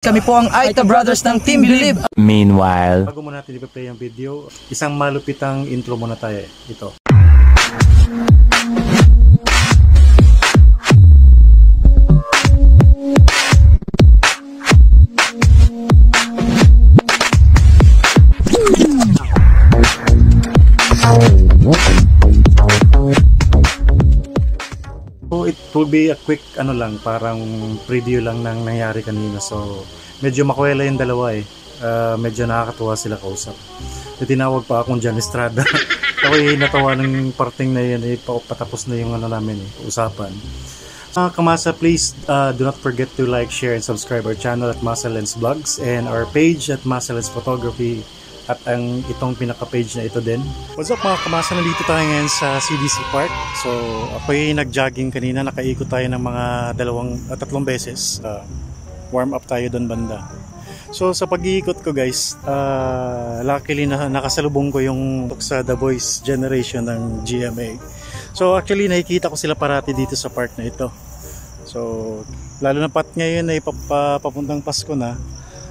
Kami po ang Aita Brothers ng Team Believe. Meanwhile, bago mo natin i-play ang video, isang malupitang intro muna tayo. Ito. So it will be a quick parang preview lang ng nangyari kanina. So medyo makwela yung dalawa eh. Medyo nakakatuwa sila kausap. So, tinawag pa akong John Estrada. Ako natawa ng parting na yan patapos na yung namin usapan. Kamasa, please do not forget to like, share, and subscribe our channel at Masa Lens Vlogs and our page at Masa Lens Photography. At ang itong pinaka-page na ito din. What's up mga kamasa, nandito tayo ngayon sa CDC Park. So ako'y nag-jogging kanina, nakaikot tayo ng mga tatlong beses. Warm up tayo doon banda. So sa pag-iikot ko guys, luckily nakasalubong ko yung sa The Voice Generation ng GMA. So actually nakikita ko sila parati dito sa park na ito. So lalo na pat ngayon ay papuntang Pasko na.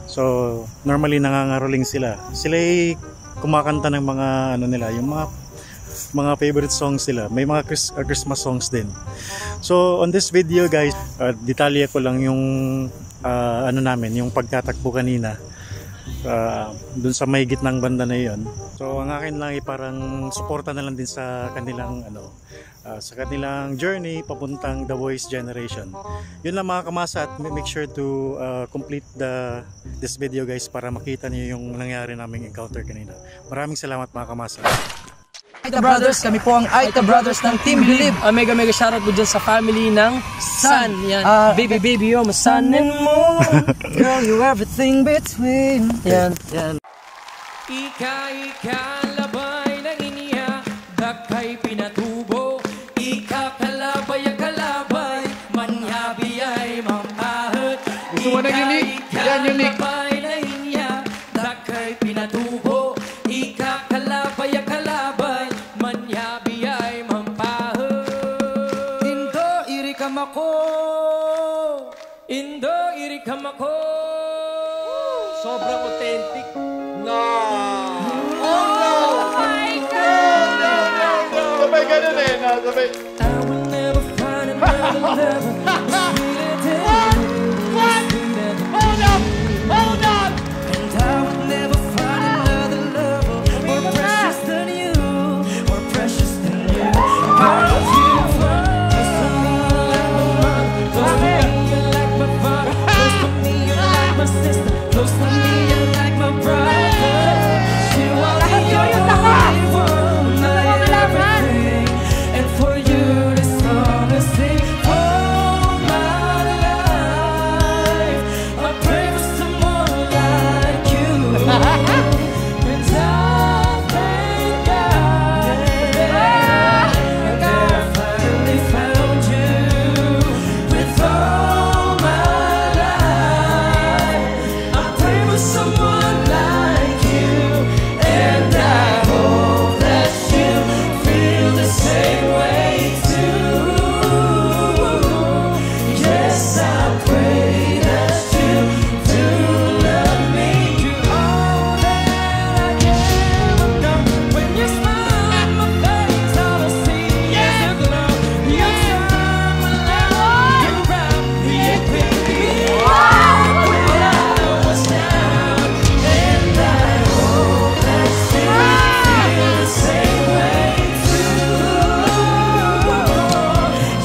So normally nangangaroling sila. Sila ay kumakanta ng mga nila, yung mga favorite songs nila. May mga Christmas songs din. So on this video guys, detalye ko lang yung namin, yung pagtatakbo kanina dun sa may gitnang banda na yon. So ang akin lang ay parang suporta na lang din sa kanilang sa kanilang journey papuntang The Voice Generation. Yun lang mga kamasa, at make sure to complete this video guys para makita niyo yung nangyari naming encounter kanina. Maraming salamat mga kamasa. Aita Brothers, kami po ang Aita Brothers ng Team Believe. Mega shoutout po dyan sa family ng Sun. Yan. Baby, you're my sun and moon. Girl, you everything between. Yan. Ika, labay ng iniya, dakay pinatubo. Ika, kalabay, manyabi ay mampahit. Gusto mo ng unique? Yan, unique. Labay ng iniya, dakay pinatubo. Ika, kalabay, manyabi ay mampahit. Indo, irikam ako. Indo, irikam ako. Sobrang authentic. Oh my God! Sabay ganun eh, sabay. I will never find another lover sweeter than you. Hold up! And I will never find another lover more precious than you, more precious than you. Girl, beautiful. Close to me, you're like my mom. Close to me, you're like my father. Close to me, you're like my sister. Close to me, you're like my brother. You are the only one, my everything. And for you, this song I sing. All my life, I pray for someone like you. And I thank God that I finally found you. With all my life, I pray for someone like you. And I hope that you feel the same way too. Yes, I pray that you do love me. You're all that I ever know. When you smile on my face, all I see is a glow. You turn my life around. You pick me up when I was down. And I hope that you feel the same way too.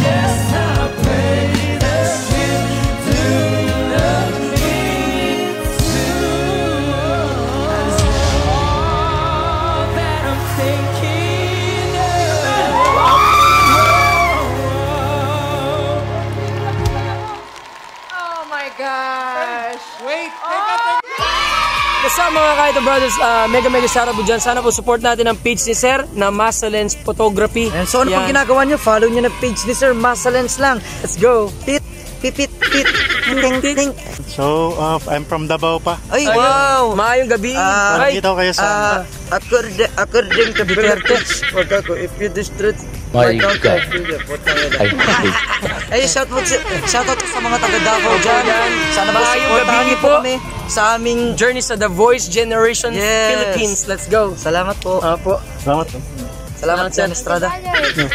Yes, I pray that you do love me too. That's all that I'm thinking Oh my gosh! Wait, Basta mga Aita Brothers, mega shoutout po dyan. Sana po support natin ang page ni Sir na Masa Lens Photography. And so ano pang ginagawa nyo? Follow nyo na page ni Sir Masa Lens lang. Let's go. Pit. Ting. So I'm from Davao pa. Ay, wow! Maayong gabi. Nakita ko kayo sa According to Duterte, wag ako, if you destroy My God. Ay, shoutout sa mga taga Davao dyan. Sana po Maayong supportahan gabi niyo po po. kami sa aming... Journey sa The Voice Generation Yes. Philippines. Let's go. Salamat po. Apo. Salamat po. Salamat Jan Estrada. Thank you.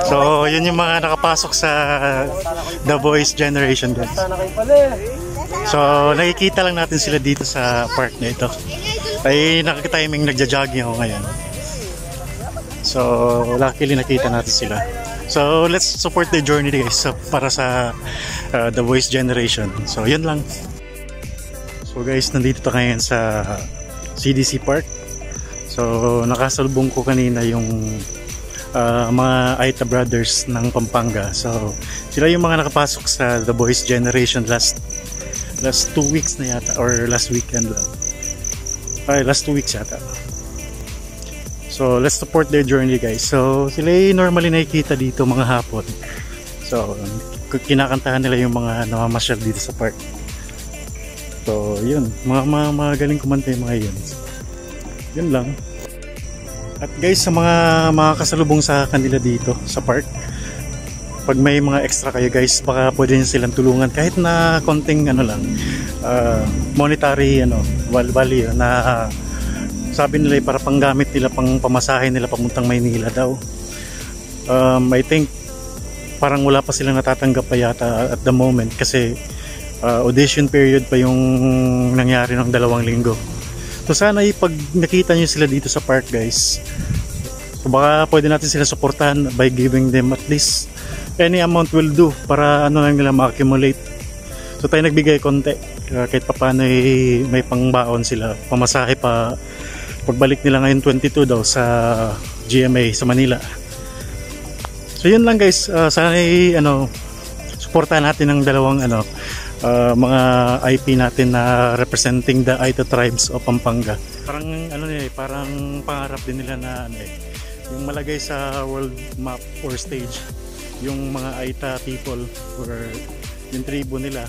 So, yun yung mga nakapasok sa The Voice Generation guys. So, nakikita lang natin sila dito sa park na ito. Ay, nakaka-timing nagja-jogging ako ngayon. So, luckily nakita natin sila. So, let's support the journey guys para sa The Voice Generation. So, yun lang. So guys, nandito tayo ngayon sa CDC Park. So, nakasalubong ko kanina yung mga Aita brothers ng Pampanga. So, sila yung mga nakapasok sa The Voice Generation last 2 weeks na yata or last weekend lang. Ay, last 2 weeks yata. So, let's support their journey guys. So, sila yung normally nakikita dito mga hapon. So, kinakantahan nila yung mga namamasyal dito sa park. So, yun. Mga galing kumanta yung mga yun. Yun lang. At guys, sa mga kasalubong sa kanila dito sa park, pag may mga extra kayo guys, baka pwede nyo silang tulungan kahit na konting monetary value na sabi nila para panggamit nila, pang pamasahe nila papuntang Maynila daw. I think parang wala pa silang natatanggap pa yata at the moment kasi audition period pa yung nangyari ng 2 linggo. So sana pag nakita nyo sila dito sa park guys, so baka pwede natin sila suportahan by giving them at least any amount will do para lang nila ma-accumulate. So tayo nagbigay konti kahit paano may pangbaon sila, pamasahe pa pagbalik nila ngayon 22 daw sa GMA sa Manila. So yun lang guys, sana suportahan natin ng dalawang mga IP natin na representing the Aita tribes of Pampanga. Parang parang pangarap din nila na yung malagay sa world map or stage yung mga Aita people or yung tribo nila,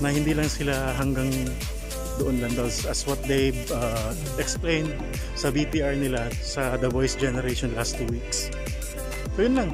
na hindi lang sila hanggang doon lang daw as what they've explained sa VTR nila sa The Voice Generation last 2 weeks. So yun lang.